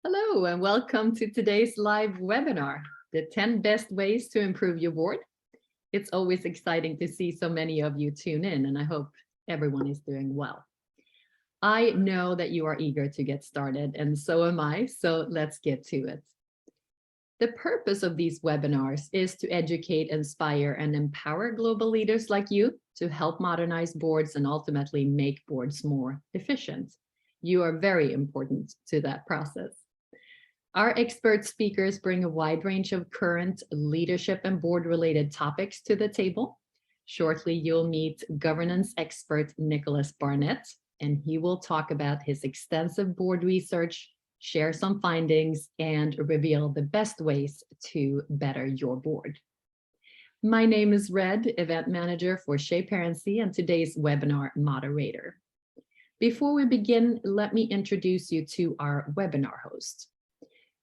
Hello and welcome to today's live webinar, the 10 best ways to improve your board. It's always exciting to see so many of you tune in, and I hope everyone is doing well. I know that you are eager to get started, and so am I, so let's get to it. The purpose of these webinars is to educate, inspire, and empower global leaders like you to help modernize boards and ultimately make boards more efficient. You are very important to that process. Our expert speakers bring a wide range of current leadership and board-related topics to the table. Shortly, you'll meet governance expert Nicholas Barnett, and he will talk about his extensive board research, share some findings, and reveal the best ways to better your board. My name is Red, event manager for Shaparency and today's webinar moderator. Before we begin, let me introduce you to our webinar host.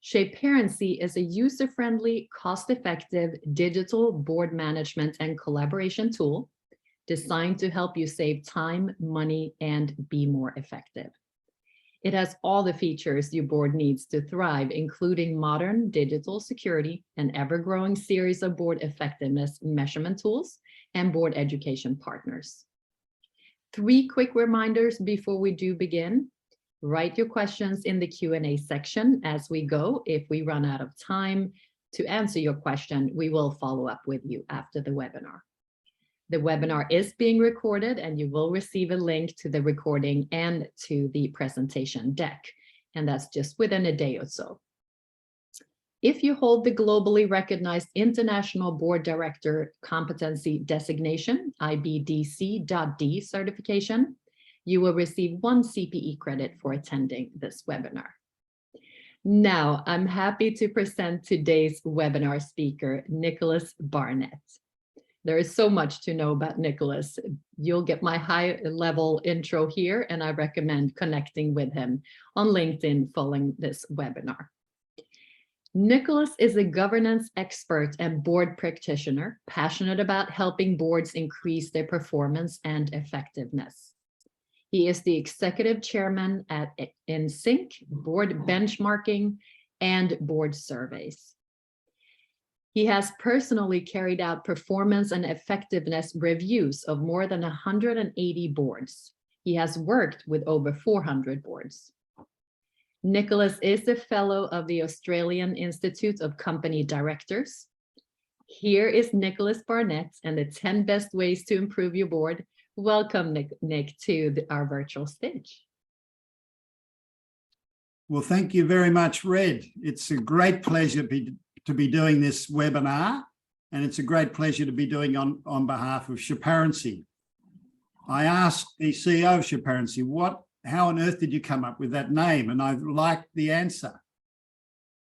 Shaparency is a user-friendly, cost-effective digital board management and collaboration tool designed to help you save time, money, and be more effective. It has all the features your board needs to thrive, including modern digital security, an ever-growing series of board effectiveness measurement tools, and board education partners. 3 quick reminders before we do begin. Write your questions in the Q&A section as we go. If we run out of time to answer your question, we will follow up with you after the webinar. The webinar is being recorded and you will receive a link to the recording and to the presentation deck, and that's just within a day or so. If you hold the globally recognized International Board Director Competency Designation, IBDC.D certification, you will receive 1 CPE credit for attending this webinar. Now, I'm happy to present today's webinar speaker, Nicholas Barnett. There is so much to know about Nicholas. You'll get my high-level intro here, and I recommend connecting with him on LinkedIn following this webinar. Nicholas is a governance expert and board practitioner, passionate about helping boards increase their performance and effectiveness. He is the executive chairman at Insync Board Benchmarking and Board Surveys. He has personally carried out performance and effectiveness reviews of more than 180 boards. He has worked with over 400 boards. Nicholas is a fellow of the Australian Institute of Company Directors. Here is Nicholas Barnett and the 10 best ways to improve your board. Welcome, Nick, to our virtual stage. Well, thank you very much, Red. It's a great pleasure to be doing this webinar, and it's a great pleasure to be doing on behalf of Shaparency. I asked the CEO of Shaparency, how on earth did you come up with that name? And I liked the answer.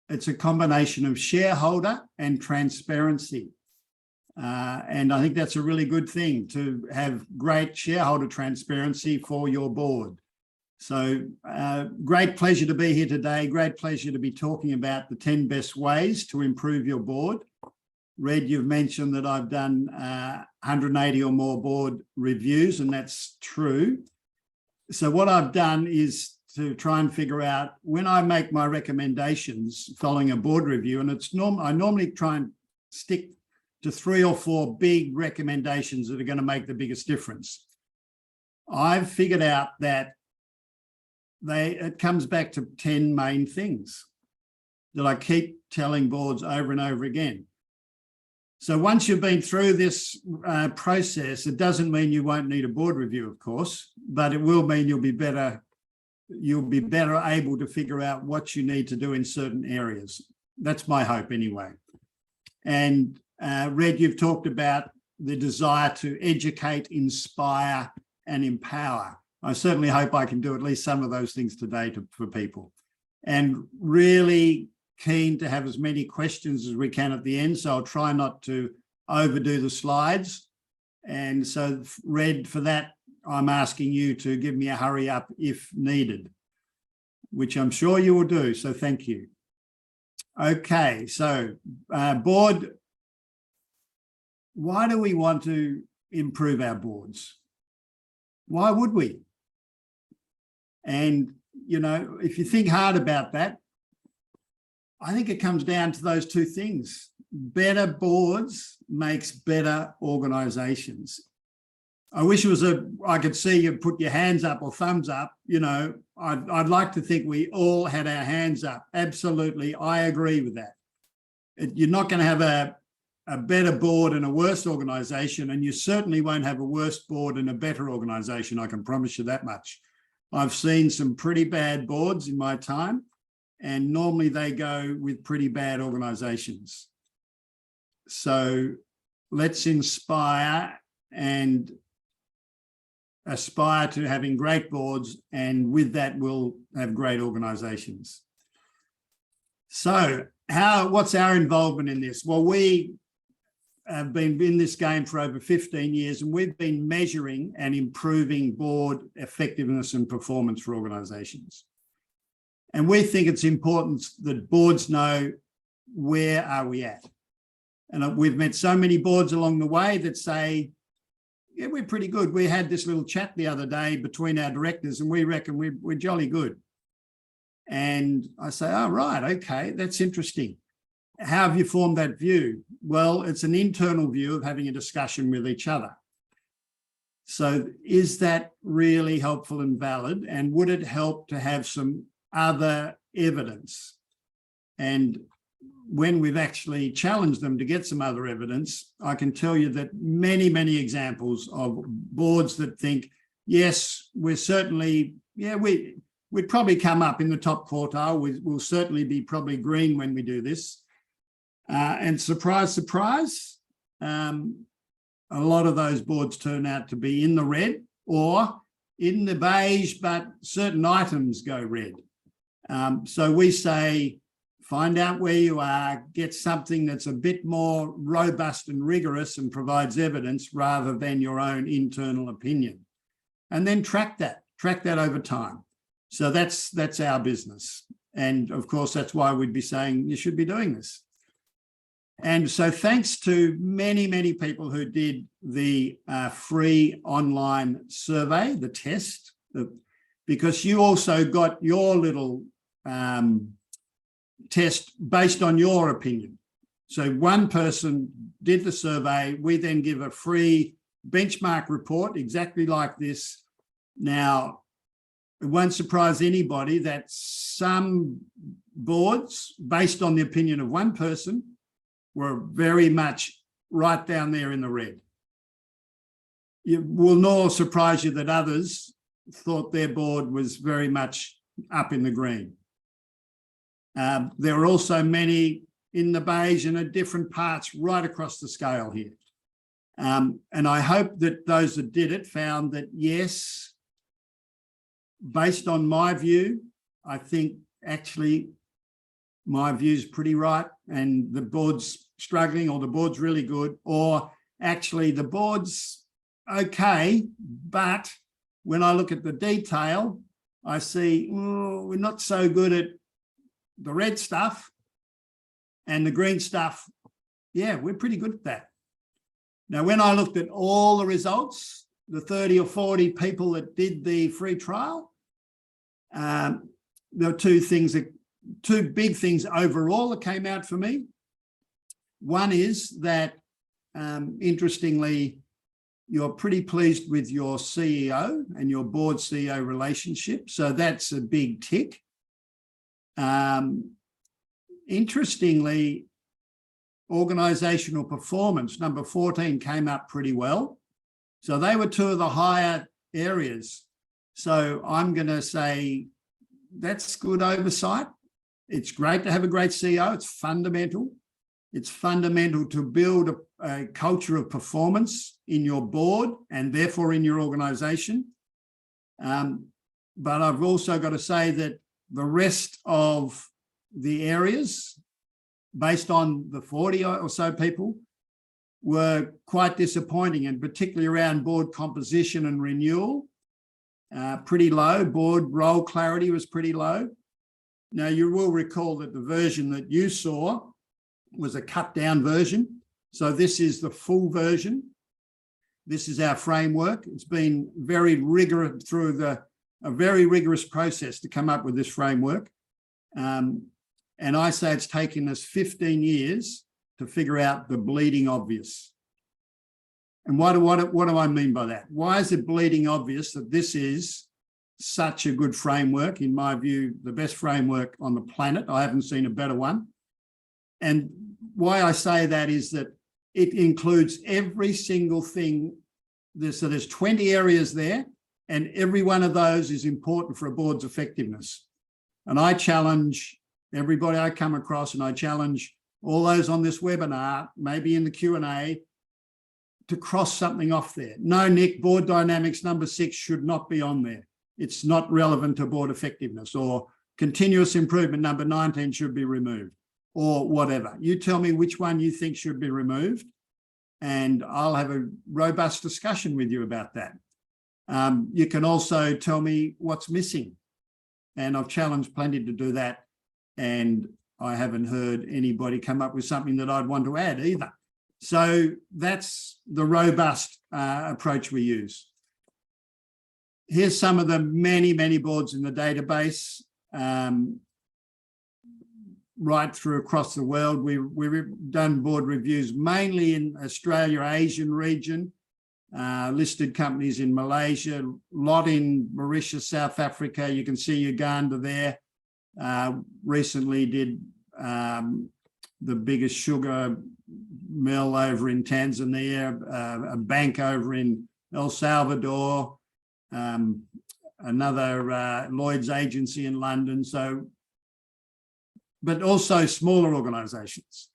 It's a combination of shareholder and transparency. And I think that's a really good thing, to have great shareholder transparency for your board. So great pleasure to be here today. Great pleasure to be talking about the 10 best ways to improve your board. Red, you've mentioned that I've done 180 or more board reviews, and that's true. So what I've done is to try and figure out, when I make my recommendations following a board review, and I normally try and stick to 3 or 4 big recommendations that are going to make the biggest difference. I've figured out that it comes back to 10 main things that I keep telling boards over and over again. So once you've been through this process, it doesn't mean you won't need a board review, of course, but it will mean you'll be better able to figure out what you need to do in certain areas. That's my hope anyway. And Red, you've talked about the desire to educate, inspire, and empower. I certainly hope I can do at least some of those things today for people. And really keen to have as many questions as we can at the end, so I'll try not to overdo the slides. And so, Red, for that, I'm asking you to give me a hurry up if needed, which I'm sure you will do, so thank you. Okay, so board, why do we want to improve our boards? Why would we? And, you know, if you think hard about that, I think it comes down to those two things. Better boards makes better organisations. I wish it was I could see you put your hands up or thumbs up. You know, I'd like to think we all had our hands up. Absolutely, I agree with that. You're not going to have a better board and a worse organisation, and you certainly won't have a worse board and a better organisation. I can promise you that much. I've seen some pretty bad boards in my time, and normally they go with pretty bad organisations. So let's inspire and aspire to having great boards, and with that we'll have great organisations. So what's our involvement in this? Well, we have been in this game for over 15 years, and we've been measuring and improving board effectiveness and performance for organisations. And we think it's important that boards know where are we at. And we've met so many boards along the way that say, yeah, we're pretty good. We had this little chat the other day between our directors, and we reckon we're jolly good. And I say, oh, right, okay, that's interesting. How have you formed that view? Well, it's an internal view of having a discussion with each other. So is that really helpful and valid? And would it help to have some other evidence? And when we've actually challenged them to get some other evidence, I can tell you that many, many examples of boards that think, yes, we're certainly, yeah, we'd probably come up in the top quartile. We'll certainly be probably green when we do this. And surprise, surprise, a lot of those boards turn out to be in the red or in the beige, but certain items go red. So we say, find out where you are, get something that's a bit more robust and rigorous and provides evidence rather than your own internal opinion. And then track that over time. So that's our business. And of course, that's why we'd be saying you should be doing this. And so thanks to many, many people who did the free online survey, the test, because you also got your little test based on your opinion. So one person did the survey. We then give a free benchmark report exactly like this. Now, it won't surprise anybody that some boards, based on the opinion of one person, were very much right down there in the red. It will nor surprise you that others thought their board was very much up in the green. There are also many in the beige and at different parts right across the scale here. And I hope that those that did it found that, yes, based on my view, I think actually my view is pretty right and the board's struggling or the board's really good, or actually the board's okay, but when I look at the detail, I see we're not so good at the red stuff and the green stuff. Yeah, we're pretty good at that. Now, when I looked at all the results, the 30 or 40 people that did the free trial, there were two big things overall that came out for me. One is that, interestingly, you're pretty pleased with your CEO and your board CEO relationship. So that's a big tick. Interestingly, organisational performance, number 14, came up pretty well. So they were two of the higher areas. So I'm going to say that's good oversight. It's great to have a great CEO. It's fundamental. It's fundamental to build a culture of performance in your board and therefore in your organisation. But I've also got to say that the rest of the areas, based on the 40 or so people, were quite disappointing, and particularly around board composition and renewal, pretty low. Board role clarity was pretty low. Now, you will recall that the version that you saw was a cut down version. So this is the full version. This is our framework. It's been very rigorous through a very rigorous process to come up with this framework. And I say it's taken us 15 years to figure out the bleeding obvious. And what do I mean by that? Why is it bleeding obvious that this is such a good framework? In my view, the best framework on the planet. I haven't seen a better one. And why I say that is that it includes every single thing. So there's 20 areas there, and every one of those is important for a board's effectiveness. And I challenge everybody I come across, and I challenge all those on this webinar, maybe in the Q&A, to cross something off there. No, Nick, board dynamics number 6 should not be on there. It's not relevant to board effectiveness. Or continuous improvement number 19 should be removed, or whatever. You tell me which one you think should be removed, and I'll have a robust discussion with you about that. You can also tell me what's missing, and I've challenged plenty to do that, and I haven't heard anybody come up with something that I'd want to add either. So that's the robust approach we use. Here's some of the many, many boards in the database, right through across the world. We've done board reviews mainly in Australia, Asian region, listed companies in Malaysia, a lot in Mauritius, South Africa. You can see Uganda there. Recently did the biggest sugar mill over in Tanzania, a bank over in El Salvador, another Lloyd's agency in London. So, but also smaller organisations.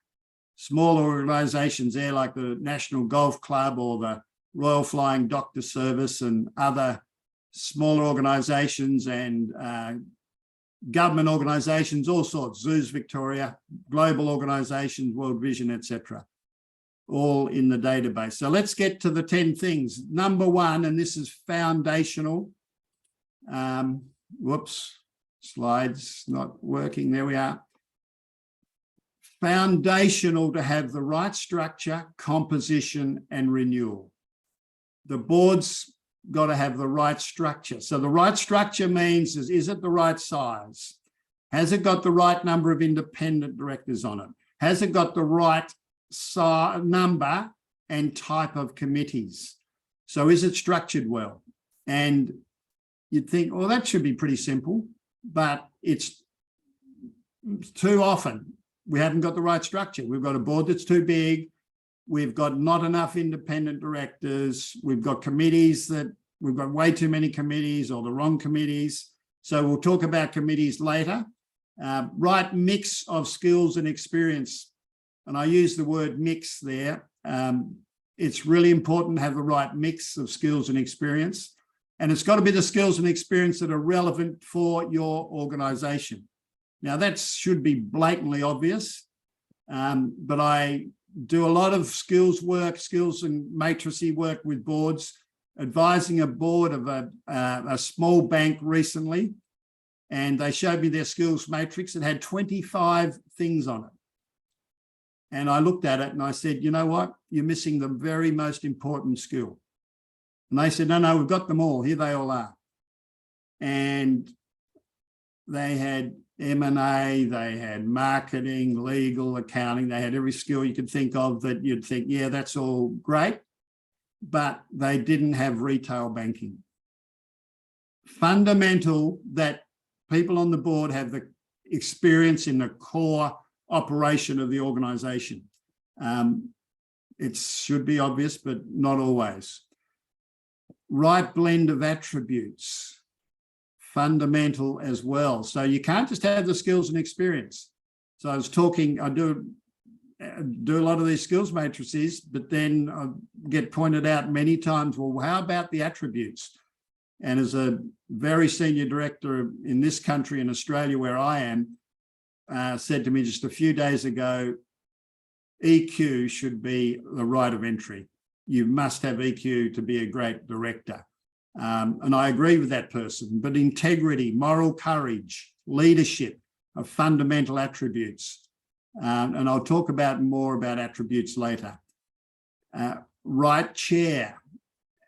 Smaller organisations there like the National Golf Club or the Royal Flying Doctor Service and other smaller organisations and government organisations, all sorts, Zoos Victoria, global organisations, World Vision, etc., all in the database. So let's get to the 10 things. Number 1, and this is foundational. Whoops, slides not working. There we are. Foundational to have the right structure, composition, and renewal. The board's got to have the right structure. So the right structure means is it the right size? Has it got the right number of independent directors on it? Has it got the right number and type of committees? So is it structured well? And you'd think, well, that should be pretty simple, but it's too often we haven't got the right structure. We've got a board that's too big. We've got not enough independent directors. We've got committees that we've got way too many committees or the wrong committees. So we'll talk about committees later. Right mix of skills and experience. And I use the word mix there. It's really important to have the right mix of skills and experience. And it's got to be the skills and experience that are relevant for your organisation. Now, that should be blatantly obvious, but I do a lot of skills and matricey work with boards, advising a board of a small bank recently, and they showed me their skills matrix. It had 25 things on it. And I looked at it and I said, you know what? You're missing the very most important skill. And they said, no, we've got them all. Here they all are. And they had M&A, they had marketing, legal, accounting, they had every skill you could think of that you'd think, yeah, that's all great, but they didn't have retail banking. Fundamental that people on the board have the experience in the core operation of the organisation. It should be obvious, but not always. Right blend of attributes. Fundamental as well. So you can't just have the skills and experience. So I was talking, I do a lot of these skills matrices, but then I get pointed out many times, well, how about the attributes? And as a very senior director in this country, in Australia, where I am, said to me just a few days ago, EQ should be the right of entry. You must have EQ to be a great director. And I agree with that person, but integrity, moral courage, leadership are fundamental attributes. And I'll talk more about attributes later. Right chair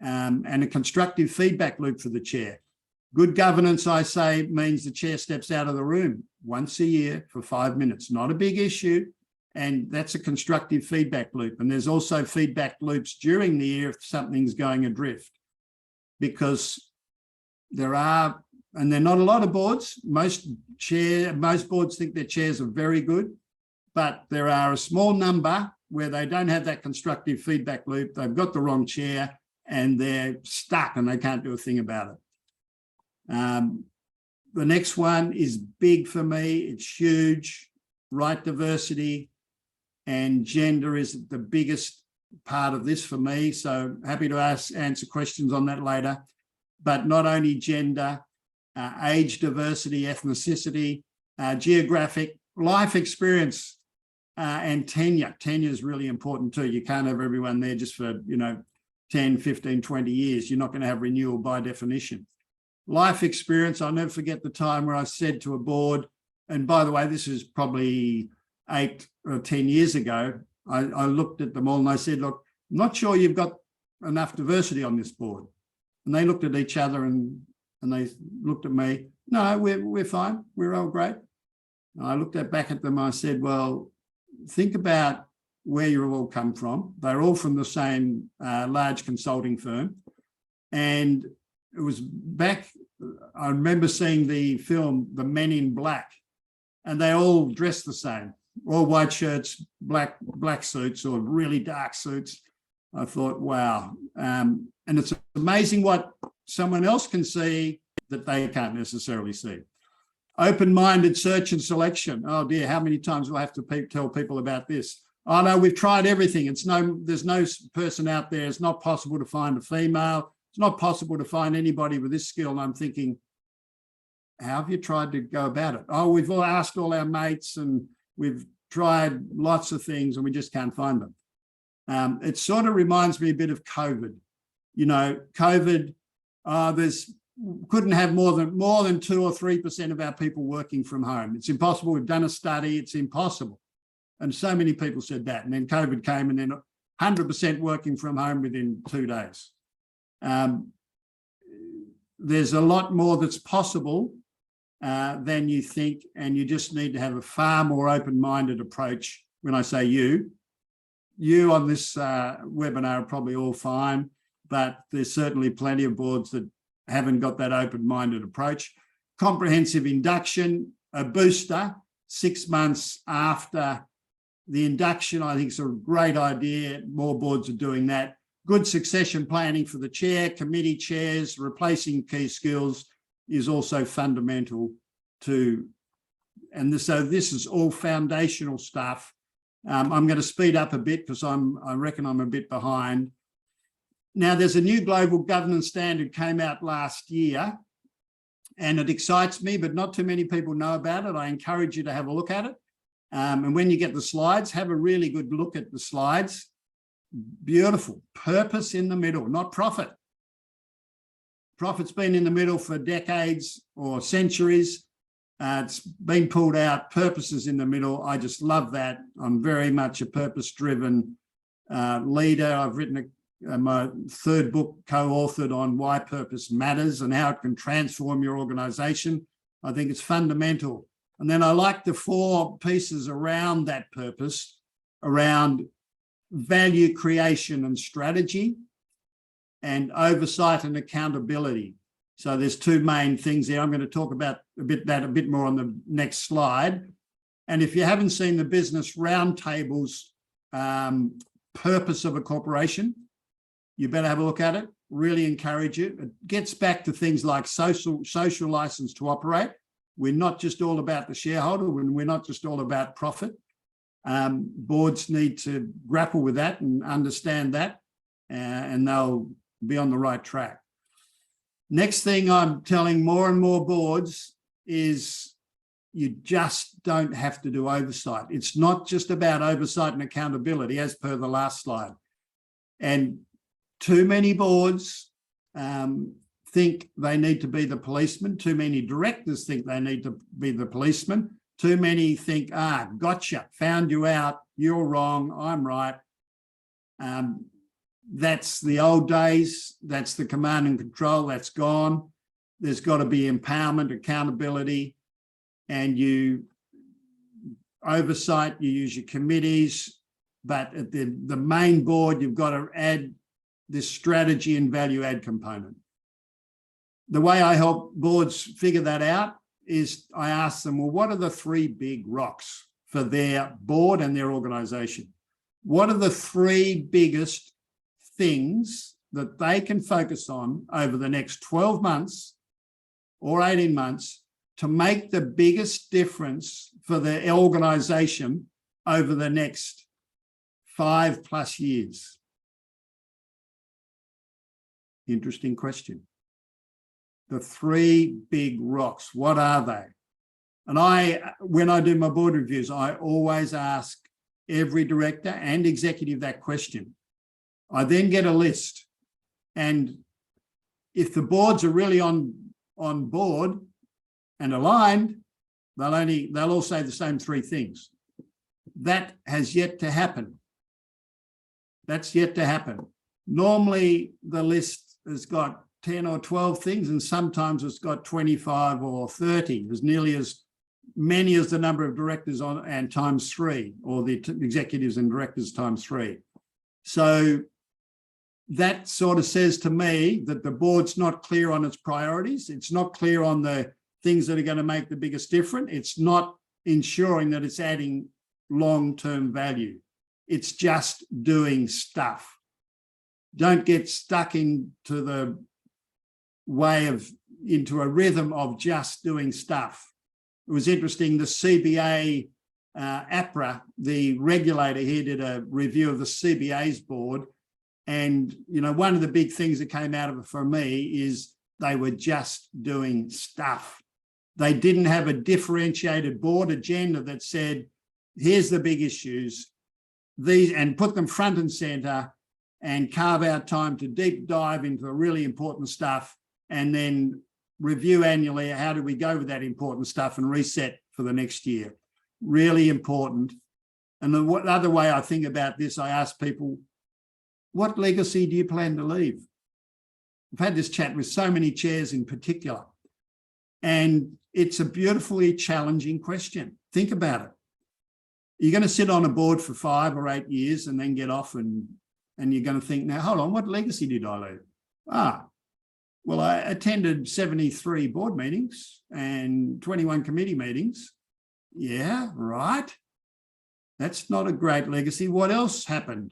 and a constructive feedback loop for the chair. Good governance, I say, means the chair steps out of the room once a year for 5 minutes. Not a big issue. And that's a constructive feedback loop. And there's also feedback loops during the year if something's going adrift. Because there are, and they're not a lot of boards. Most boards think their chairs are very good, but there are a small number where they don't have that constructive feedback loop. They've got the wrong chair and they're stuck and they can't do a thing about it. The next one is big for me. It's huge. Right diversity and gender is the biggest part of this for me. So happy to answer questions on that later. But not only gender, age diversity, ethnicity, geographic, life experience, and tenure. Tenure is really important too. You can't have everyone there just for, 10, 15, 20 years. You're not going to have renewal by definition. Life experience, I'll never forget the time where I said to a board, and by the way, this is probably 8 or 10 years ago, I looked at them all and I said, look, I'm not sure you've got enough diversity on this board. And they looked at each other and they looked at me. No, we're fine. We're all great. And I looked back at them. I said, well, think about where you all come from. They're all from the same large consulting firm. And it was back, I remember seeing the film, The Men in Black, and they all dressed the same, all white shirts, black suits or really dark suits. I thought, wow. And it's amazing what someone else can see that they can't necessarily see. Open-minded search and selection. Oh dear, how many times do I have to tell people about this? Oh no, we've tried everything. There's no person out there. It's not possible to find a female. It's not possible to find anybody with this skill. And I'm thinking, how have you tried to go about it? Oh, we've all asked all our mates and we've tried lots of things and we just can't find them. It sort of reminds me a bit of COVID. COVID, couldn't have more than 2 or 3% of our people working from home. It's impossible. We've done a study. It's impossible. And so many people said that. And then COVID came and then 100% working from home within 2 days. There's a lot more that's possible than you think, and you just need to have a far more open-minded approach. When I say you on this webinar are probably all fine, but there's certainly plenty of boards that haven't got that open-minded approach. Comprehensive induction, a booster 6 months after the induction, I think it's a great idea. More boards are doing that. Good succession planning for the chair, committee chairs, replacing key skills is also fundamental to, and so this is all foundational stuff. I'm going to speed up a bit because I reckon I'm a bit behind. Now, there's a new global governance standard came out last year, and it excites me, but not too many people know about it. I encourage you to have a look at it. And when you get the slides, have a really good look at the slides. Beautiful. Purpose in the middle, not profit. Profit's been in the middle for decades or centuries. It's been pulled out. Purpose is in the middle. I just love that. I'm very much a purpose-driven leader. I've written my 3rd book co-authored on why purpose matters and how it can transform your organisation. I think it's fundamental. And then I like the 4 pieces around that purpose, around value creation and strategy, and oversight and accountability. So there's 2 main things there. I'm going to talk about a bit more on the next slide. And if you haven't seen the Business Roundtable's purpose of a corporation, you better have a look at it. Really encourage it. It gets back to things like social license to operate. We're not just all about the shareholder. We're not just all about profit. Boards need to grapple with that and understand that, and they'll be on the right track. Next thing I'm telling more and more boards is you just don't have to do oversight. It's not just about oversight and accountability, as per the last slide. And too many boards think they need to be the policeman. Too many directors think they need to be the policeman. Too many think, gotcha, found you out, you're wrong, I'm right. That's the old days. That's the command and control. That's gone. there's got to be empowerment, accountability, and you oversight, you use your committees, but at the main board, you've got to add this strategy and value add component. The way I help boards figure that out is I ask them, well, what are the 3 big rocks for their board and their organization? What are the 3 biggest things that they can focus on over the next 12 months or 18 months to make the biggest difference for the organization over the next 5+ years? Interesting question. The 3 big rocks, what are they? And when I do my board reviews, I always ask every director and executive that question. I then get a list. And if the boards are really on board and aligned, they'll all say the same 3 things. That has yet to happen. That's yet to happen. Normally, the list has got 10 or 12 things, and sometimes it's got 25 or 30, as nearly as many as the number of directors on and times 3, or the executives and directors times 3. So that sort of says to me that the board's not clear on its priorities. It's not clear on the things that are going to make the biggest difference. It's not ensuring that it's adding long-term value. It's just doing stuff. Don't get stuck into a rhythm of just doing stuff. It was interesting, the CBA, APRA, the regulator here, did a review of the CBA's board. And, one of the big things that came out of it for me is they were just doing stuff. They didn't have a differentiated board agenda that said, here's the big issues, and put them front and center and carve out time to deep dive into the really important stuff, and then review annually, how do we go with that important stuff and reset for the next year. Really important. And the other way I think about this, I ask people, what legacy do you plan to leave? I've had this chat with so many chairs in particular, and it's a beautifully challenging question. Think about it. You're going to sit on a board for 5 or 8 years and then get off, and you're going to think, now, hold on, what legacy did I leave? Well, I attended 73 board meetings and 21 committee meetings. Yeah, right. That's not a great legacy. What else happened?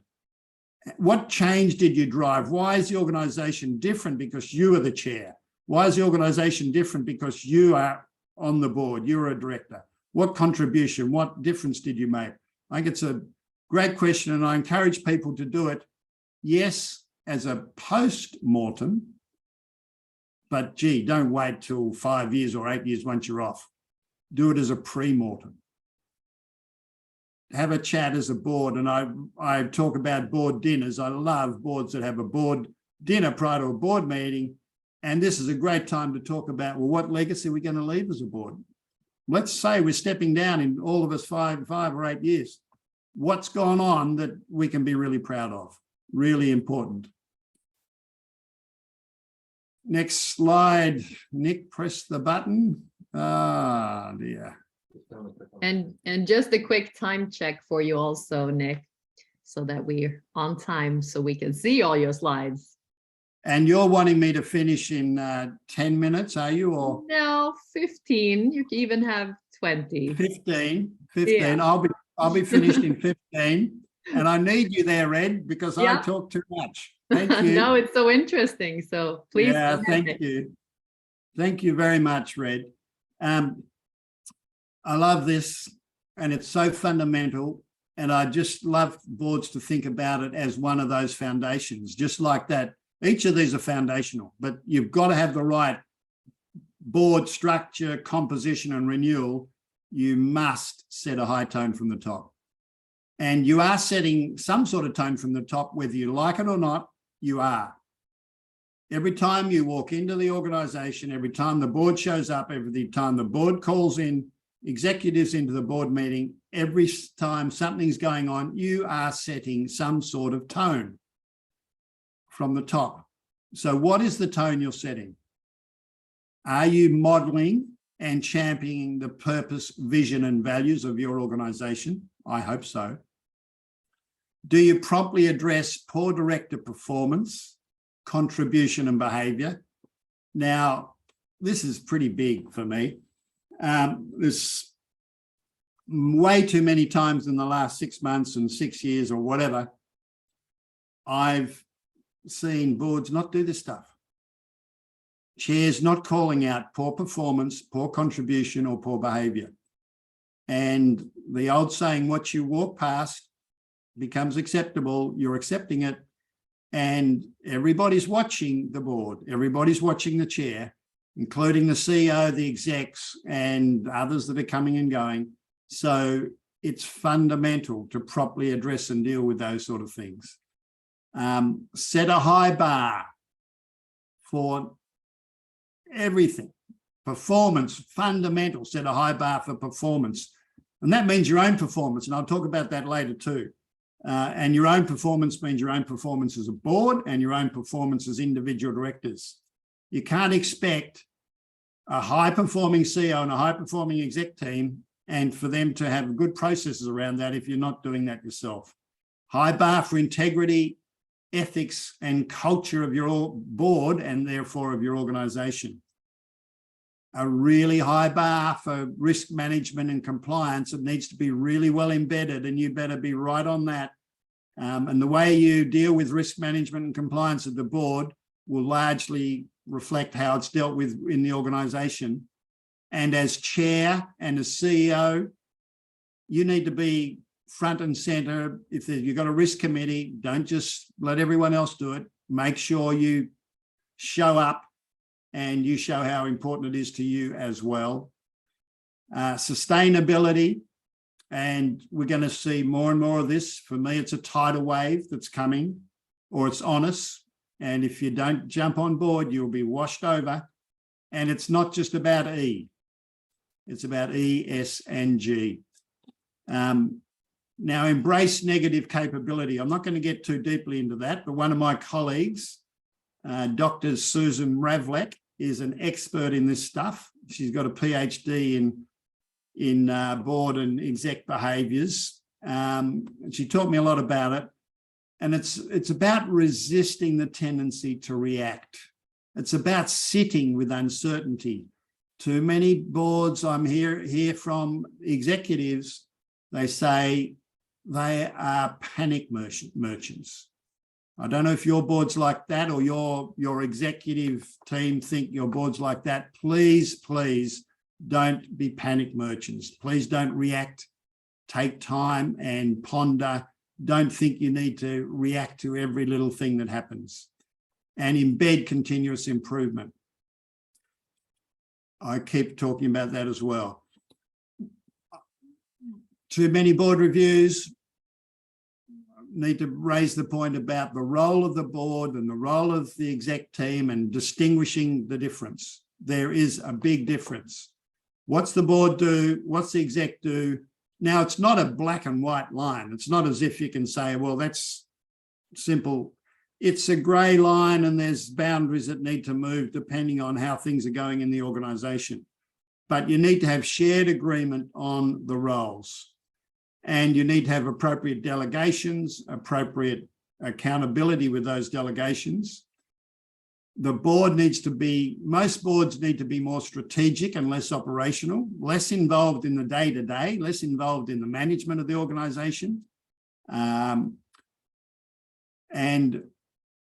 What change did you drive? Why is the organisation different because you are the chair? Why is the organisation different because you are on the board? You're a director. What contribution, what difference did you make? I think it's a great question, and I encourage people to do it, yes, as a post-mortem, but gee, don't wait till 5 years or 8 years once you're off. Do it as a pre-mortem. Have a chat as a board, and I talk about board dinners. I love boards that have a board dinner prior to a board meeting, and this is a great time to talk about, well, what legacy are we going to leave as a board? Let's say we're stepping down in all of us 5 or 8 years. What's gone on that we can be really proud of? Really important. Next slide, Nick, press the button. Ah, dear. And just a quick time check for you also, Nick, so that we're on time so we can see all your slides. And you're wanting me to finish in 10 minutes, are you? Or no, 15. You can even have 20. 15. Yeah. I'll be finished in 15. And I need you there, Ed, because I talk too much. Thank you. No, it's so interesting. So please. Yeah, thank you. Thank you very much, Red. I love this, and it's so fundamental. And I just love boards to think about it as one of those foundations, just like that. Each of these are foundational, but you've got to have the right board structure, composition, and renewal. You must set a high tone from the top. And you are setting some sort of tone from the top, whether you like it or not, you are. Every time you walk into the organisation, every time the board shows up, every time the board calls in executives into the board meeting, every time something's going on, you are setting some sort of tone from the top. So what is the tone you're setting? Are you modeling and championing the purpose, vision, and values of your organization? I hope so. Do you promptly address poor director performance, contribution, and behavior? Now, this is pretty big for me. There's way too many times in the last 6 months and 6 years or whatever, I've seen boards not do this stuff. Chairs not calling out poor performance, poor contribution, or poor behavior. And the old saying, what you walk past becomes acceptable, you're accepting it, and everybody's watching the board, everybody's watching the chair, including the CEO, the execs, and others that are coming and going. So it's fundamental to properly address and deal with those sort of things. Set a high bar for everything. Performance, fundamental, set a high bar for performance. And that means your own performance, and I'll talk about that later too. And your own performance means your own performance as a board and your own performance as individual directors. You can't expect a high-performing CEO and a high-performing exec team and for them to have good processes around that if you're not doing that yourself. High bar for integrity, ethics, and culture of your board and therefore of your organisation. A really high bar for risk management and compliance. It needs to be really well embedded, and you better be right on that. And the way you deal with risk management and compliance at the board will largely reflect how it's dealt with in the organisation. And as chair and as CEO, you need to be front and centre. If you've got a risk committee, don't just let everyone else do it. Make sure you show up and you show how important it is to you as well. Sustainability, and we're going to see more and more of this. For me, it's a tidal wave that's coming, or it's on us. And if you don't jump on board, you'll be washed over. And it's not just about E. It's about E, S, and G. Now, embrace negative capability. I'm not going to get too deeply into that, but one of my colleagues, Dr. Susan Ravlek, is an expert in this stuff. She's got a PhD in board and exec behaviours. She taught me a lot about it. And it's about resisting the tendency to react. It's about sitting with uncertainty. Too many boards I'm hear from executives, they say they are panic merchants. I don't know if your board's like that or your executive team think your board's like that. Please, please don't be panic merchants. Please don't react. Take time and ponder. Don't think you need to react to every little thing that happens. And embed continuous improvement. I keep talking about that as well. Too many board reviews. Need to raise the point about the role of the board and the role of the exec team and distinguishing the difference. There is a big difference. What's the board do? What's the exec do? Now, it's not a black and white line. It's not as if you can say, well, that's simple. It's a grey line and there's boundaries that need to move depending on how things are going in the organisation. But you need to have shared agreement on the roles. And you need to have appropriate delegations, appropriate accountability with those delegations. The board needs to be, most boards need to be more strategic and less operational, less involved in the day-to-day, less involved in the management of the organisation. And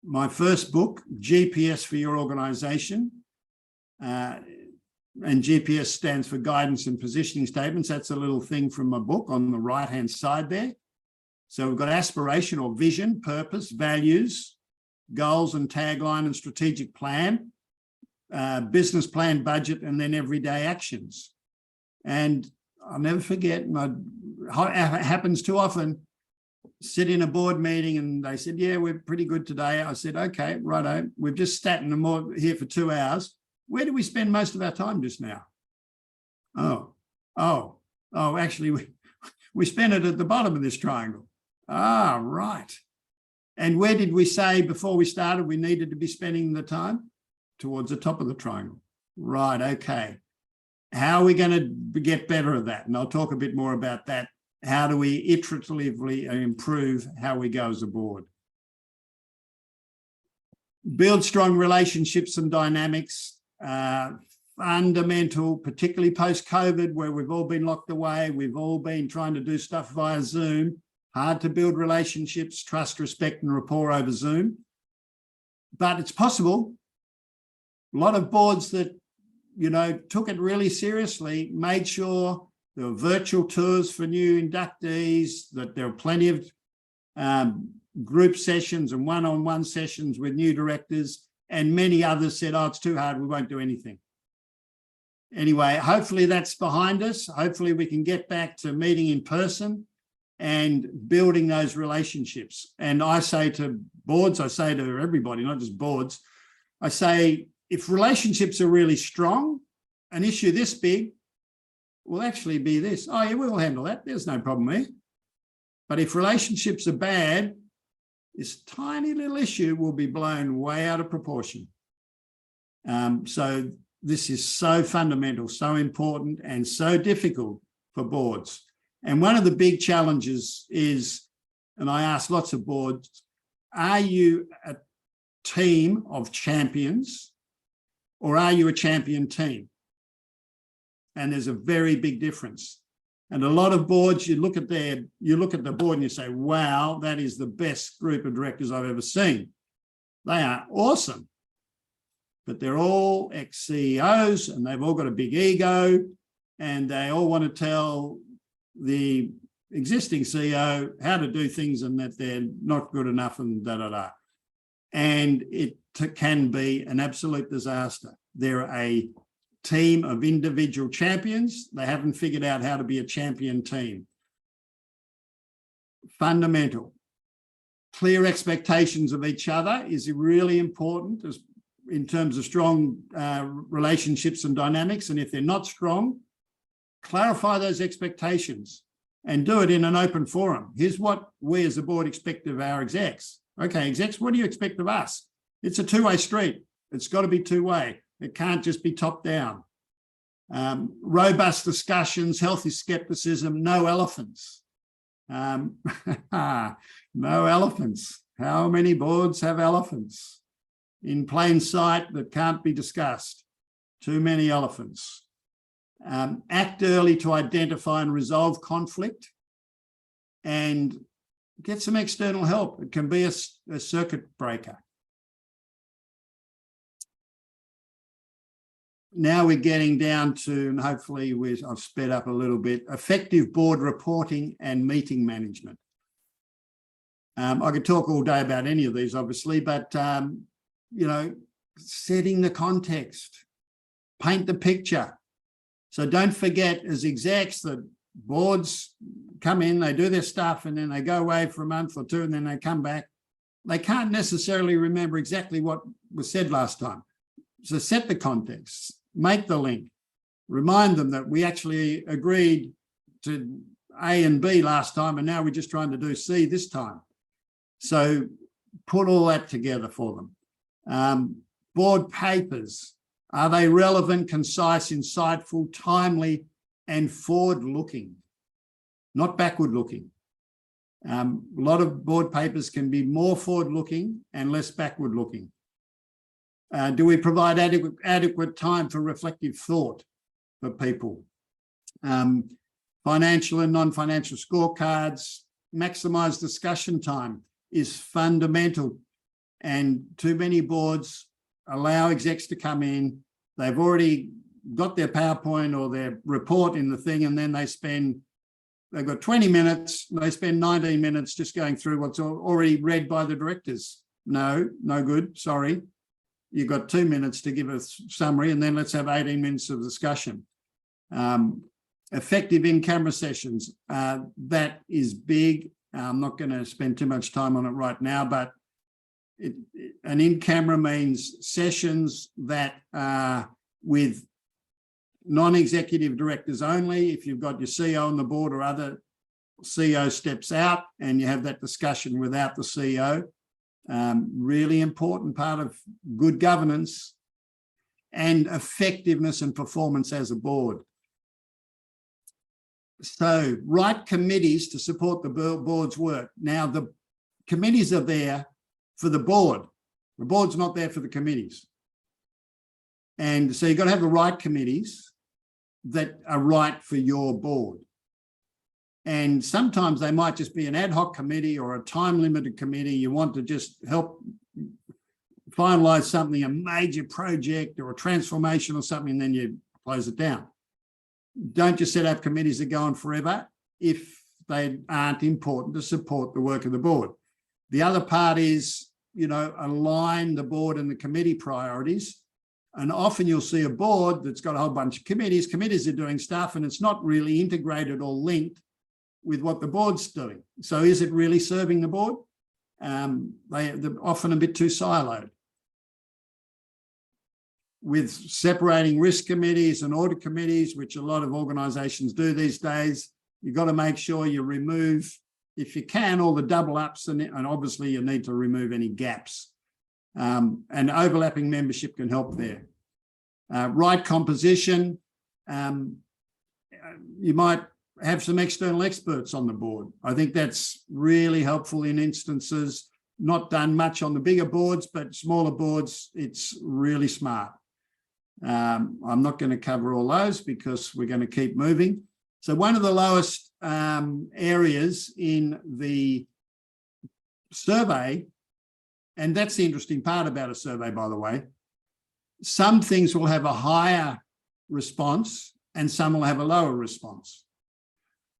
my first book, GPS for Your Organisation, and GPS stands for Guidance and Positioning Statements. That's a little thing from my book on the right-hand side there. So we've got aspiration or vision, purpose, values, goals and tagline and strategic plan, business plan, budget, and then everyday actions. And I'll never forget, it happens too often, sit in a board meeting and they said, yeah, we're pretty good today. I said, okay, righto, we've just sat in here for 2 hours. Where do we spend most of our time just now? Actually, we spent it at the bottom of this triangle. Ah, right. And where did we say before we started we needed to be spending the time? Towards the top of the triangle. Right, okay. How are we going to get better at that? And I'll talk a bit more about that. How do we iteratively improve how we go as a board? Build strong relationships and dynamics, fundamental, particularly post-COVID, where we've all been locked away. We've all been trying to do stuff via Zoom. Hard to build relationships, trust, respect, and rapport over Zoom. But it's possible. A lot of boards that, you know, took it really seriously, made sure there were virtual tours for new inductees, that there were plenty of group sessions and one-on-one sessions with new directors, and many others said, oh, it's too hard, we won't do anything. Anyway, hopefully that's behind us. Hopefully we can get back to meeting in person and building those relationships. And I say to boards, I say to everybody, not just boards, I say, if relationships are really strong, an issue this big will actually be this. Oh, yeah, we'll handle that. There's no problem here. But if relationships are bad, this tiny little issue will be blown way out of proportion. So this is so fundamental, so important, and so difficult for boards. And one of the big challenges is, and I ask lots of boards, are you a team of champions or are you a champion team? And there's a very big difference. And a lot of boards, you look at the board and you say, wow, that is the best group of directors I've ever seen. They are awesome. But they're all ex-CEOs and they've all got a big ego and they all want to tell the existing CEO how to do things and that they're not good enough and da-da-da. And it can be an absolute disaster. They're a team of individual champions. They haven't figured out how to be a champion team. Fundamental. Clear expectations of each other is really important in terms of strong relationships and dynamics. And if they're not strong, clarify those expectations and do it in an open forum. Here's what we as a board expect of our execs. Okay, execs, what do you expect of us? It's a two-way street. It's got to be two-way. It can't just be top-down. Robust discussions, healthy skepticism, no elephants. No elephants. How many boards have elephants in plain sight that can't be discussed? Too many elephants. Act early to identify and resolve conflict and get some external help. It can be a circuit breaker. Now we're getting down to, and hopefully I've sped up a little bit, effective board reporting and meeting management. I could talk all day about any of these, obviously, but, you know, setting the context, paint the picture. So don't forget, as execs, that boards come in, they do their stuff, and then they go away for a month or two, and then they come back. They can't necessarily remember exactly what was said last time. So set the context, make the link, remind them that we actually agreed to A and B last time, and now we're just trying to do C this time. So put all that together for them. Board papers, are they relevant, concise, insightful, timely, and forward-looking, not backward-looking? A lot of board papers can be more forward-looking and less backward-looking. Do we provide adequate time for reflective thought for people? Financial and non-financial scorecards, maximize discussion time is fundamental. And too many boards allow execs to come in, they've already got their PowerPoint or their report in the thing, and then they've got 20 minutes, they spend 19 minutes just going through what's already read by the directors. No good, sorry. You've got 2 minutes to give a summary, and then let's have 18 minutes of discussion. Effective in-camera sessions, that is big. I'm not going to spend too much time on it right now, but an in-camera means sessions that are with non-executive directors only. If you've got your CEO on the board or other CEO steps out and you have that discussion without the CEO, really important part of good governance. and effectiveness and performance as a board. So write committees to support the board's work. Now, the committees are there for the board. The board's not there for the committees. And so you've got to have the right committees that are right for your board. And sometimes they might just be an ad hoc committee or a time-limited committee. You want to just help finalise something, a major project or a transformation or something, and then you close it down. Don't just set up committees that go on forever if they aren't important to support the work of the board. The other part is, you know, align the board and the committee priorities. And often you'll see a board that's got a whole bunch of committees. Committees are doing stuff and it's not really integrated or linked with what the board's doing. So is it really serving the board? They're often a bit too siloed. With separating risk committees and audit committees, which a lot of organisations do these days, you've got to make sure you remove, if you can, all the double ups, and obviously you need to remove any gaps. And overlapping membership can help there. Right composition, you might have some external experts on the board. I think that's really helpful in instances, not done much on the bigger boards, but smaller boards, it's really smart. I'm not going to cover all those because we're going to keep moving. So one of the lowest areas in the survey, and that's the interesting part about a survey, by the way, some things will have a higher response and some will have a lower response.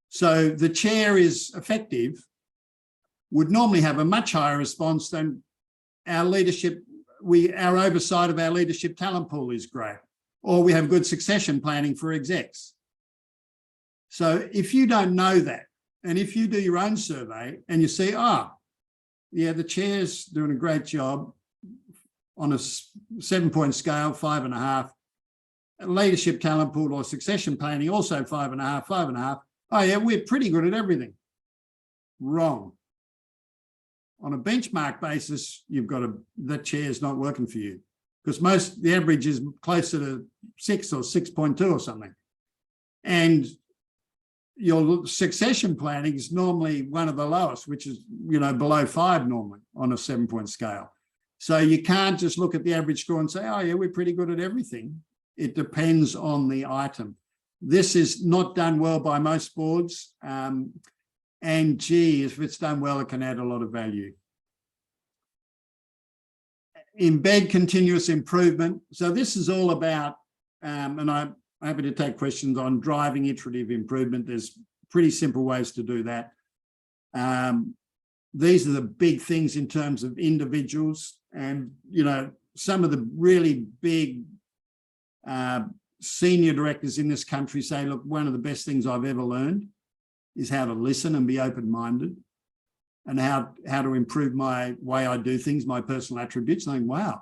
So the chair is effective would normally have a much higher response than our leadership. Our oversight of our leadership talent pool is great, or we have good succession planning for execs. So if you don't know that, and if you do your own survey and you see, oh, yeah, the chair's doing a great job on a 7-point scale, 5.5. Leadership talent pool or succession planning, also 5.5, 5.5. Oh yeah, we're pretty good at everything. Wrong. On a benchmark basis, you've got that chair's not working for you, because the average is closer to 6 or 6.2 or something. And your succession planning is normally one of the lowest, which is, you know, below 5 normally on a 7-point scale. So you can't just look at the average score and say, oh yeah, we're pretty good at everything. It depends on the item. This is not done well by most boards. And gee, if it's done well, it can add a lot of value. Embed continuous improvement. So this is all about, and I'm happy to take questions on driving iterative improvement. There's pretty simple ways to do that. These are the big things in terms of individuals. And, you know, some of the really big senior directors in this country say, look, one of the best things I've ever learned is how to listen and be open-minded, and how to improve my way I do things, my personal attributes. And I think, wow,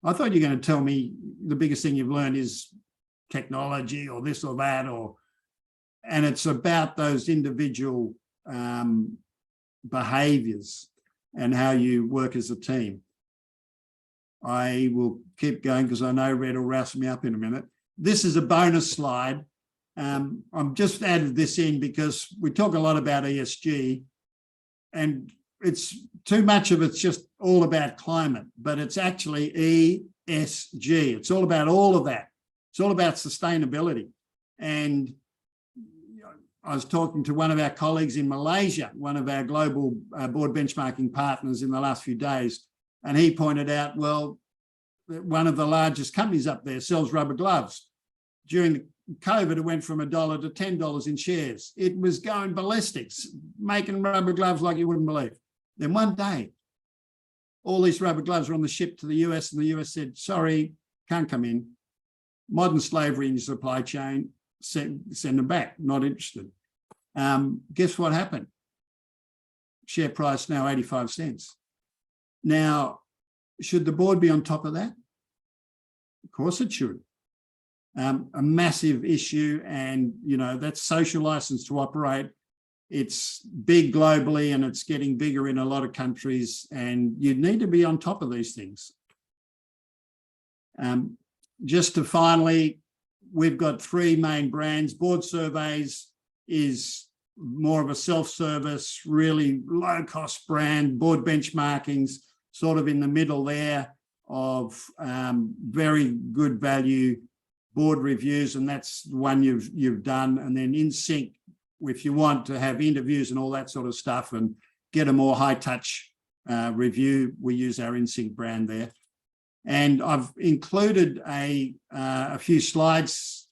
I thought you were going to tell me the biggest thing you've learned is technology or this or that, and it's about those individual behaviours and how you work as a team. I will keep going because I know Red will rouse me up in a minute. This is a bonus slide. I'm just added this in because we talk a lot about ESG, and it's too much of it's just all about climate, but it's actually ESG. It's all about all of that. It's all about sustainability. And I was talking to one of our colleagues in Malaysia, one of our global board benchmarking partners in the last few days, and he pointed out, well, one of the largest companies up there sells rubber gloves. During COVID, it went from $1 to $10 in shares. It was going ballistics, making rubber gloves like you wouldn't believe. Then one day, all these rubber gloves were on the ship to the US, and the US said, sorry, can't come in. Modern slavery in your supply chain, send them back, not interested. Guess what happened? Share price now 85 cents. Now, should the board be on top of that? Of course it should. A massive issue, and you know, that's social license to operate. It's big globally and it's getting bigger in a lot of countries, and you need to be on top of these things. just to finally, we've got 3 main brands. Board Surveys is more of a self-service, really low-cost brand. Board Benchmarking's sort of in the middle there of very good value board reviews, and that's the one you've done. And then Insync, if you want to have interviews and all that sort of stuff and get a more high-touch review, we use our Insync brand there. And I've included a few slides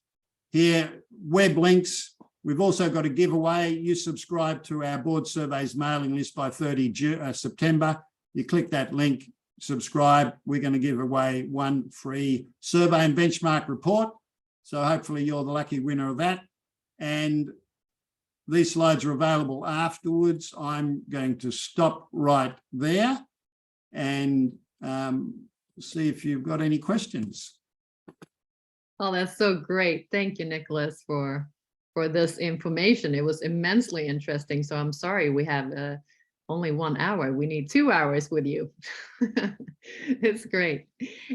here, web links. We've also got a giveaway. You subscribe to our Board Surveys mailing list by 30 September. You click that link, subscribe. We're going to give away 1 free survey and benchmark report. So hopefully you're the lucky winner of that. And these slides are available afterwards. I'm going to stop right there and see if you've got any questions. Oh, that's so great. Thank you, Nicholas, for this information. It was immensely interesting. So I'm sorry we have only 1 hour. We need 2 hours with you. It's great.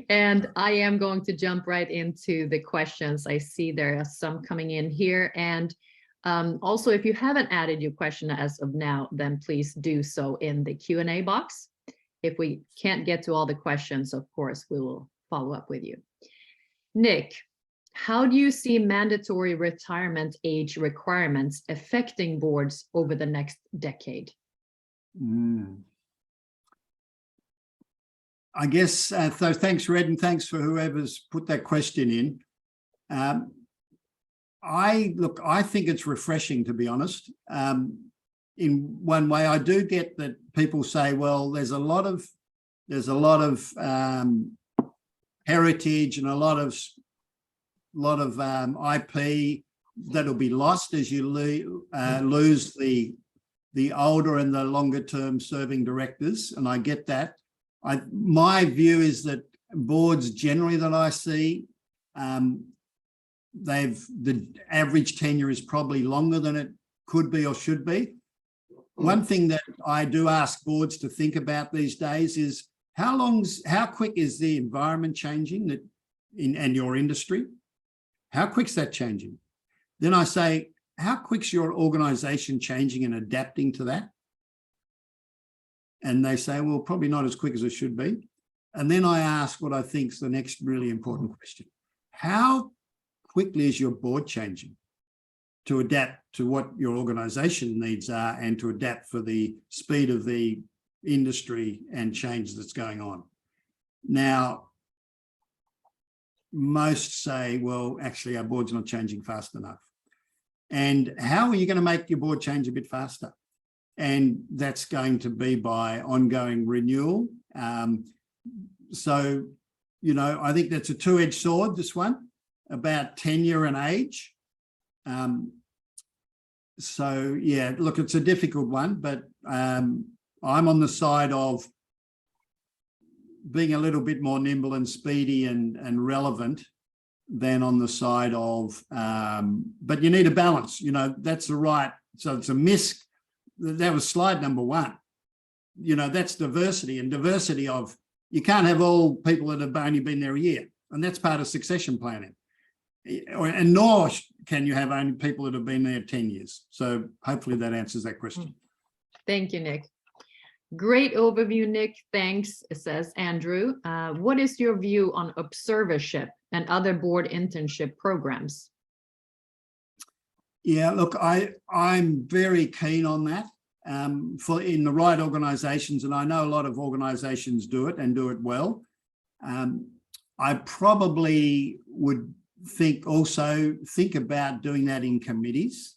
And I am going to jump right into the questions. I see there are some coming in here. And also, if you haven't added your question as of now, then please do so in the Q&A box. If we can't get to all the questions, of course, we will follow up with you. Nick, how do you see mandatory retirement age requirements affecting boards over the next decade? I guess, so thanks, Red, and thanks for whoever's put that question in. I think it's refreshing, to be honest. In one way, I do get that people say, well, there's a lot of heritage and a lot of IP that'll be lost as you lose the older and the longer term serving directors, and I get that. My view is that boards generally that I see, the average tenure is probably longer than it could be or should be. One thing that I do ask boards to think about these days is how quick is the environment changing and your industry? How quick's that changing? Then I say, how quick's your organization changing and adapting to that? And they say, well, probably not as quick as it should be. And then I ask what I think is the next really important question. How quickly is your board changing to adapt to what your organization needs are and to adapt for the speed of the industry and change that's going on? Now, most say, well, actually, our board's not changing fast enough. And how are you going to make your board change a bit faster? And that's going to be by ongoing renewal. So, I think that's a two-edged sword, this one, about tenure and age. So, yeah, look, it's a difficult one, but I'm on the side of being a little bit more nimble and speedy and relevant than on the side of, but you need a balance, that's the right. So it's a miss. That was slide number 1. That's diversity, and diversity of, you can't have all people that have only been there a year, and that's part of succession planning. And nor can you have only people that have been there 10 years. So hopefully that answers that question. Thank you, Nick. Great overview, Nick. Thanks, says Andrew. What is your view on observership and other board internship programs? Yeah, look, I'm very keen on that for in the right organizations, and I know a lot of organizations do it and do it well. I probably would think about doing that in committees.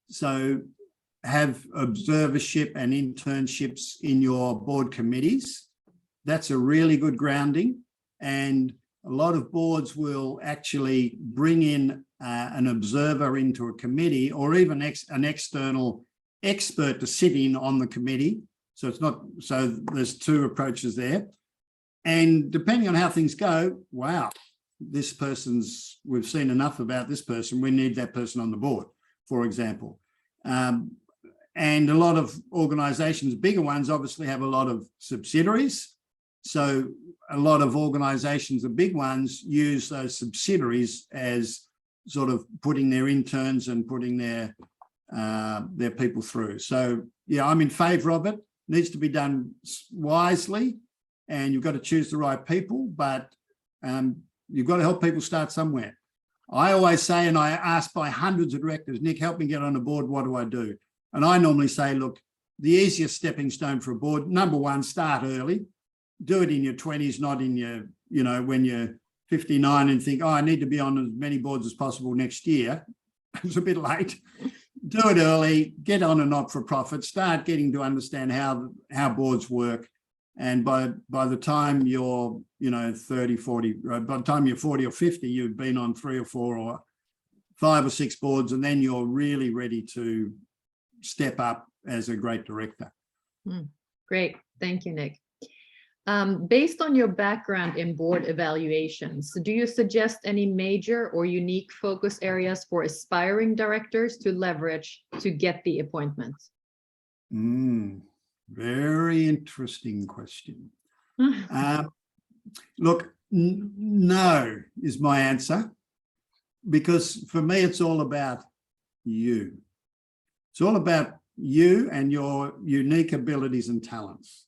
So have observership and internships in your board committees. That's a really good grounding. And a lot of boards will actually bring in an observer into a committee, or even an external expert to sit in on the committee. So there's 2 approaches there. And depending on how things go, wow, we've seen enough about this person, we need that person on the board, for example. And a lot of organizations, bigger ones, obviously have a lot of subsidiaries. So a lot of organizations, the big ones, use those subsidiaries as sort of putting their interns and putting their people through. So yeah, I'm in favor of it. Needs to be done wisely, and you've got to choose the right people, but you've got to help people start somewhere. I always say, and I ask by hundreds of directors, Nick, help me get on a board, what do I do? And I normally say, look, the easiest stepping stone for a board, number one, start early. Do it in your 20s, not in your, when you're 59 and think, oh, I need to be on as many boards as possible next year. It's a bit late. Do it early, get on a not-for-profit, start getting to understand how boards work. And by the time you're, 30, 40, by the time you're 40 or 50, you've been on 3 or 4 or 5 or 6 boards, and then you're really ready to step up as a great director. Great. Thank you, Nick. Based on your background in board evaluations, do you suggest any major or unique focus areas for aspiring directors to leverage to get the appointment? Very interesting question. Look, no is my answer, because for me, it's all about you. It's all about you and your unique abilities and talents.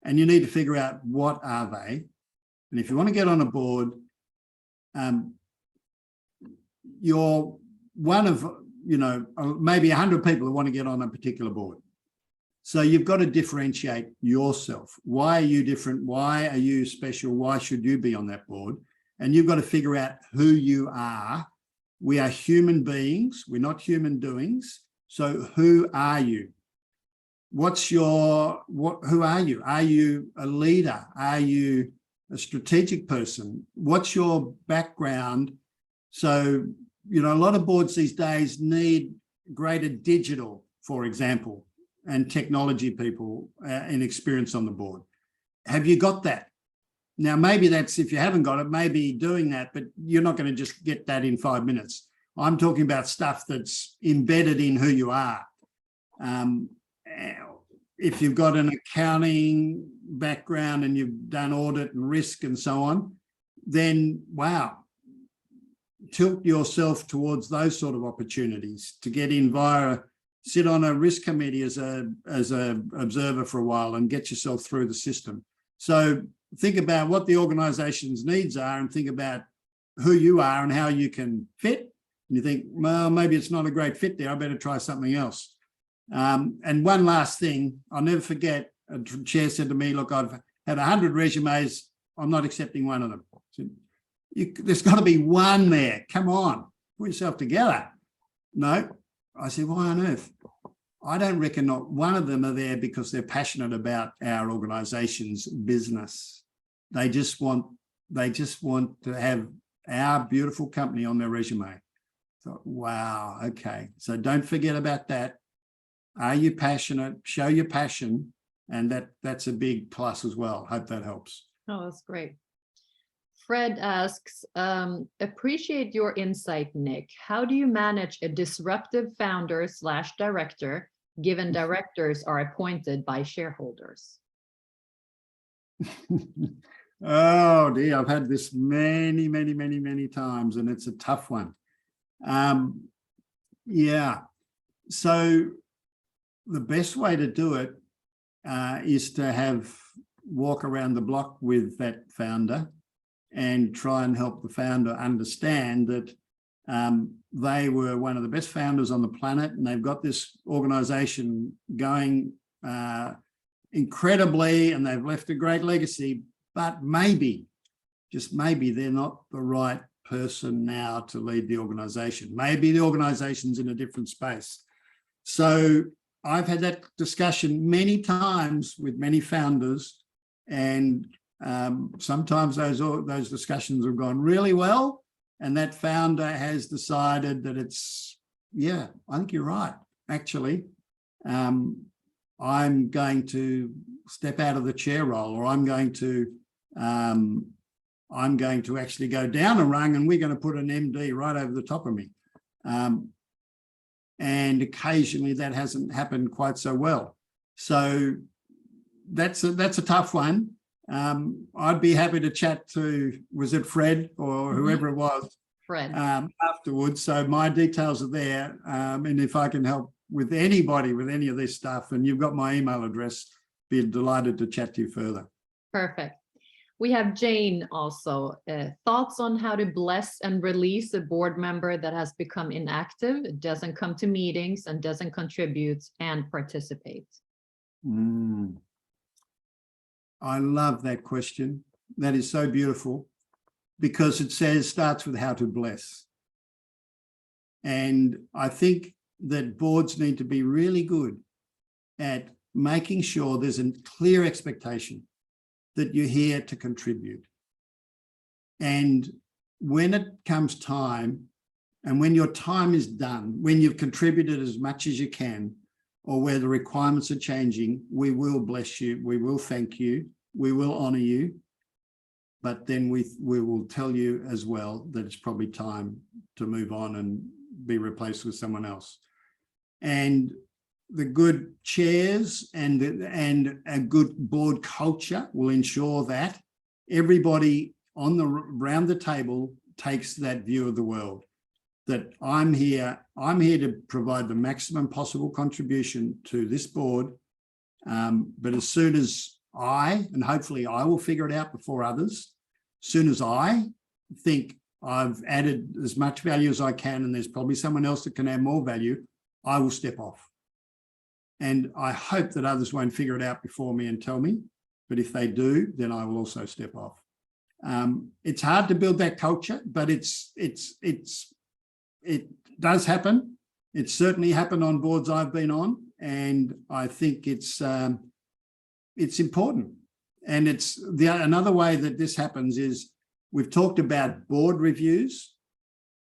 And you need to figure out what are they. And if you want to get on a board, you're one of, maybe 100 people who want to get on a particular board. So you've got to differentiate yourself. Why are you different? Why are you special? Why should you be on that board? And you've got to figure out who you are. We are human beings. We're not human doings. So who are you? Who are you? Are you a leader? Are you a strategic person? What's your background? So, a lot of boards these days need greater digital, for example, and technology people and experience on the board. Have you got that? Now, maybe that's, if you haven't got it, maybe doing that, but you're not going to just get that in 5 minutes. I'm talking about stuff that's embedded in who you are. If you've got an accounting background and you've done audit and risk and so on, then wow, tilt yourself towards those sort of opportunities to get in sit on a risk committee as a observer for a while and get yourself through the system. So think about what the organization's needs are and think about who you are and how you can fit. And you think, well, maybe it's not a great fit there. I better try something else. And one last thing, I'll never forget, a chair said to me, look, I've had 100 resumes. I'm not accepting one of them. So there's got to be one there. Come on, put yourself together. No. I said, why on earth? I don't reckon not one of them are there because they're passionate about our organization's business. They just want to have our beautiful company on their resume. So, wow, okay. So don't forget about that. Are you passionate? Show your passion, and that's a big plus as well. Hope that helps. Oh, that's great. Fred asks, appreciate your insight, Nick. How do you manage a disruptive founder / director, given directors are appointed by shareholders? Oh dear, I've had this many times, and it's a tough one. Yeah, so the best way to do it is to walk around the block with that founder and try and help the founder understand that they were one of the best founders on the planet, and they've got this organization going incredibly, and they've left a great legacy, but maybe, just maybe, they're not the right person now to lead the organization. Maybe the organization's in a different space. So I've had that discussion many times with many founders, and sometimes those discussions have gone really well, and that founder has decided that I think you're right. Actually, I'm going to step out of the chair role, or I'm going to actually go down a rung, and we're going to put an MD right over the top of me. And occasionally that hasn't happened quite so well. So that's a tough one. I'd be happy to chat to, was it Fred or whoever it was? Fred. Afterwards. So my details are there. And if I can help with anybody with any of this stuff, and you've got my email address, be delighted to chat to you further. Perfect. We have Jane also. Thoughts on how to bless and release a board member that has become inactive, doesn't come to meetings, and doesn't contribute and participate? I love that question. That is so beautiful, because it starts with how to bless. And I think that boards need to be really good at making sure there's a clear expectation that you're here to contribute. And when it comes time, and when your time is done, when you've contributed as much as you can, or where the requirements are changing, we will bless you, we will thank you, we will honor you, but then we will tell you as well that it's probably time to move on and be replaced with someone else. And the good chairs and a good board culture will ensure that everybody around the table takes that view of the world, that I'm here to provide the maximum possible contribution to this board. But as soon as and hopefully I will figure it out before others, as soon as I think I've added as much value as I can, and there's probably someone else that can add more value, I will step off. And I hope that others won't figure it out before me and tell me, but if they do, then I will also step off. It's hard to build that culture, but it does happen. It's certainly happened on boards I've been on, and I think it's important. And another way that this happens is, we've talked about board reviews,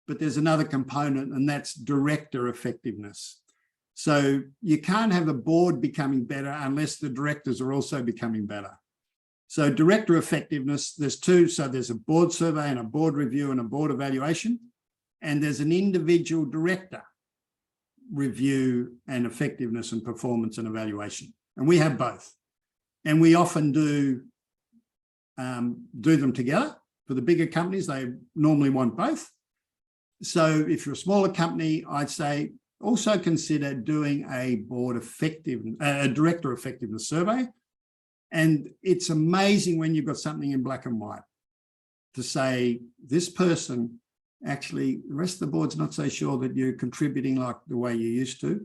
but there's another component, and that's director effectiveness. So you can't have a board becoming better unless the directors are also becoming better. So director effectiveness, there's two. So there's a board survey and a board review and a board evaluation, and there's an individual director review and effectiveness and performance and evaluation. And we have both. And we often do them together. For the bigger companies, they normally want both. So if you're a smaller company, I'd say also consider doing a director effectiveness survey. And it's amazing when you've got something in black and white to say, this person, actually, the rest of the board's not so sure that you're contributing like the way you used to.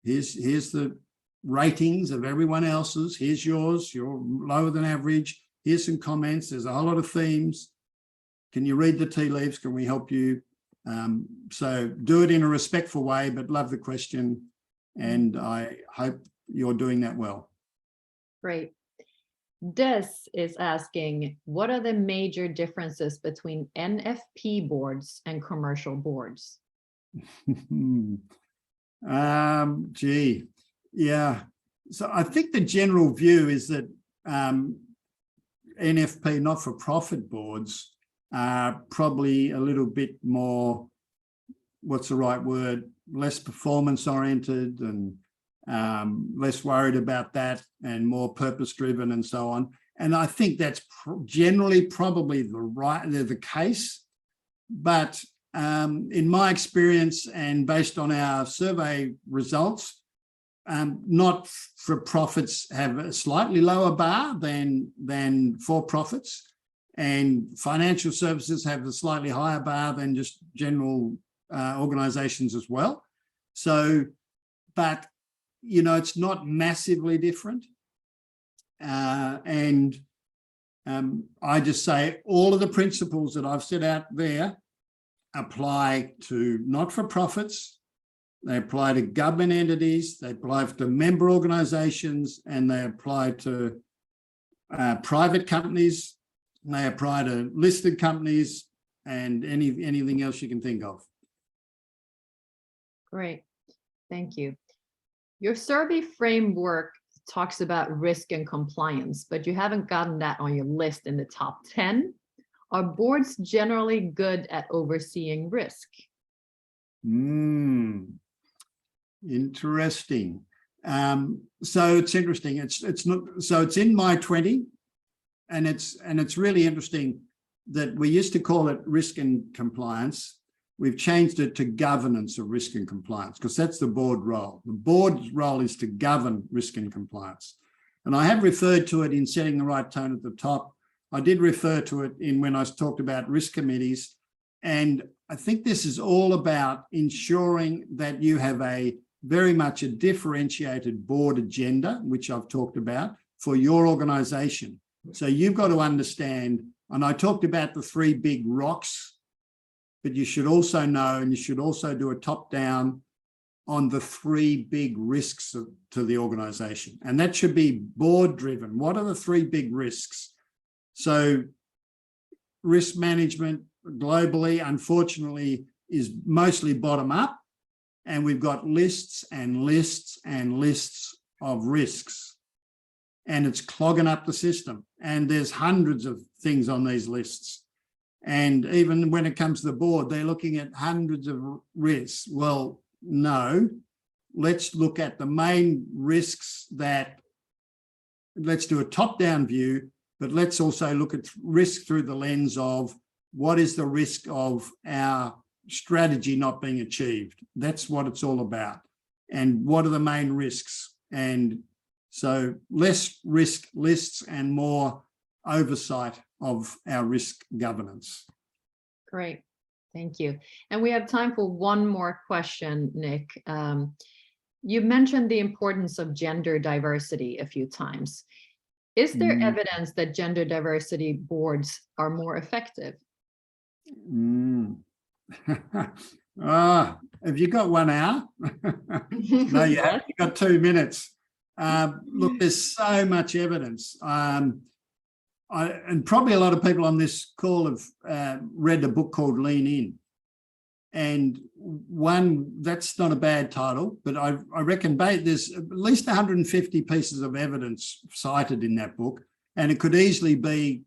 Here's the ratings of everyone else's. Here's yours. You're lower than average. Here's some comments. There's a whole lot of themes. Can you read the tea leaves? Can we help you? So do it in a respectful way, but love the question. And I hope you're doing that well. Great. Des is asking, what are the major differences between NFP boards and commercial boards? Yeah. So I think the general view is that NFP, not-for-profit boards, are probably a little bit more, what's the right word, less performance-oriented and less worried about that, and more purpose-driven and so on. And I think that's generally probably the case. But in my experience and based on our survey results, not-for-profits have a slightly lower bar than for-profits, and financial services have a slightly higher bar than just general organisations as well. So, but, you know, it's not massively different. I just say all of the principles that I've set out there apply to not-for-profits, they apply to government entities, they apply to member organisations, and they apply to private companies, and they apply to listed companies, and anything else you can think of. Great, thank you. Your survey framework talks about risk and compliance, but you haven't gotten that on your list in the top 10. Are boards generally good at overseeing risk? Interesting. So it's interesting. It's not. So it's in my 20. and it's really interesting that we used to call it risk and compliance. We've changed it to governance of risk and compliance, because that's the board role. The board's role is to govern risk and compliance. And I have referred to it in setting the right tone at the top. I did refer to it in when I talked about risk committees. And I think this is all about ensuring that you have very much a differentiated board agenda, which I've talked about, for your organization. So you've got to understand, and I talked about the 3 big rocks, but you should also know, and you should also do a top-down on the 3 big risks to the organization. And that should be board-driven. What are the 3 big risks? So risk management globally, unfortunately, is mostly bottom-up, and we've got lists and lists and lists of risks, and it's clogging up the system. And there's hundreds of things on these lists. And even when it comes to the board, they're looking at hundreds of risks. Well, no, let's look at the main risks let's do a top-down view, but let's also look at risk through the lens of what is the risk of our strategy not being achieved. That's what it's all about. And what are the main risks? And so less risk lists and more oversight of our risk governance. Great, thank you. And we have time for one more question, Nick. You mentioned the importance of gender diversity a few times. Is there evidence that gender diversity boards are more effective? Have you got 1 hour? No, you haven't. You've got 2 minutes. Look, there's so much evidence. And probably a lot of people on this call have read a book called Lean In. And that's not a bad title, but I reckon there's at least 150 pieces of evidence cited in that book. And it could easily be,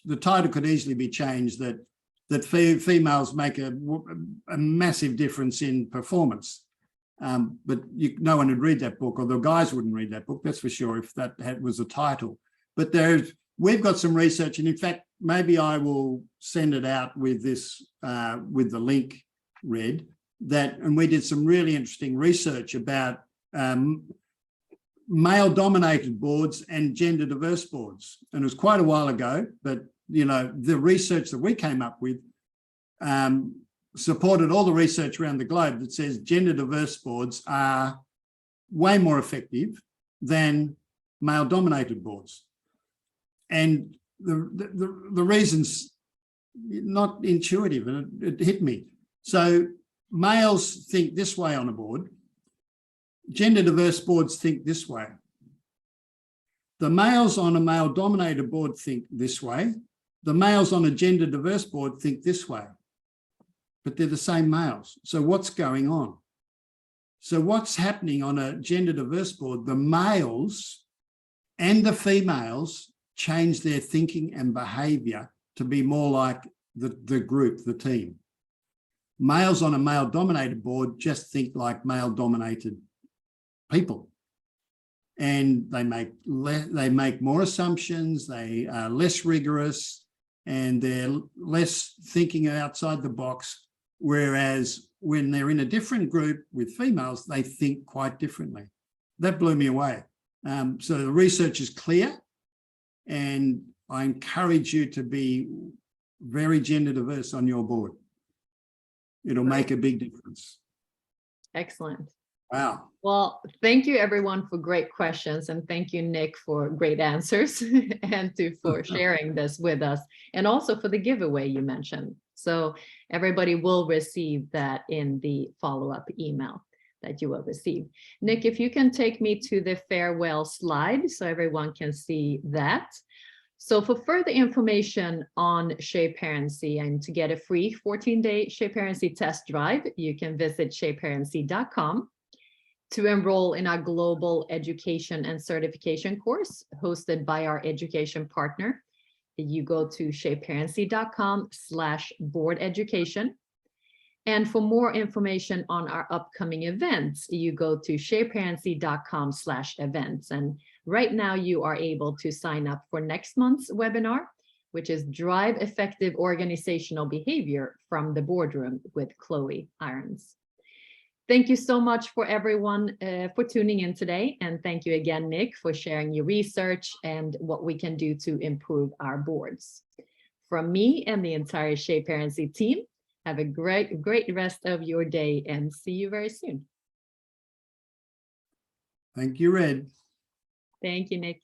the title could easily be changed that females make a massive difference in performance. But no one would read that book, or the guys wouldn't read that book, that's for sure, if that was a title. But we've got some research, and in fact, maybe I will send it out with this, with the link, Red, and we did some really interesting research about male-dominated boards and gender-diverse boards. And it was quite a while ago, but the research that we came up with supported all the research around the globe that says gender-diverse boards are way more effective than male-dominated boards. And the reason's not intuitive, and it hit me. So males think this way on a board. Gender-diverse boards think this way. The males on a male-dominated board think this way. The males on a gender-diverse board think this way. But they're the same males. So what's going on? So what's happening on a gender-diverse board? The males and the females change their thinking and behaviour to be more like the group, the team. Males on a male-dominated board just think like male-dominated people. And they make more assumptions, they are less rigorous, and they're less thinking outside the box, whereas when they're in a different group with females, they think quite differently. That blew me away. So the research is clear, and I encourage you to be very gender diverse on your board. It'll make a big difference. Excellent. Wow. Well, thank you everyone for great questions, and thank you, Nick, for great answers and for sharing this with us, and also for the giveaway you mentioned. So everybody will receive that in the follow-up email that you will receive. Nick, if you can take me to the farewell slide so everyone can see that. So for further information on Shaparency and to get a free 14-day Shaparency test drive, you can visit shaparency.com. To enroll in our global education and certification course hosted by our education partner, you go to shaparency.com/board education. And for more information on our upcoming events, you go to shaparency.com/events. And Right now, you are able to sign up for next month's webinar, which is Drive Effective Organizational Behavior from the Boardroom with Chloe Irons. Thank you so much for everyone for tuning in today. And thank you again, Nick, for sharing your research and what we can do to improve our boards. From me and the entire Shaparency team, have a great rest of your day and see you very soon. Thank you, Red. Thank you, Nick.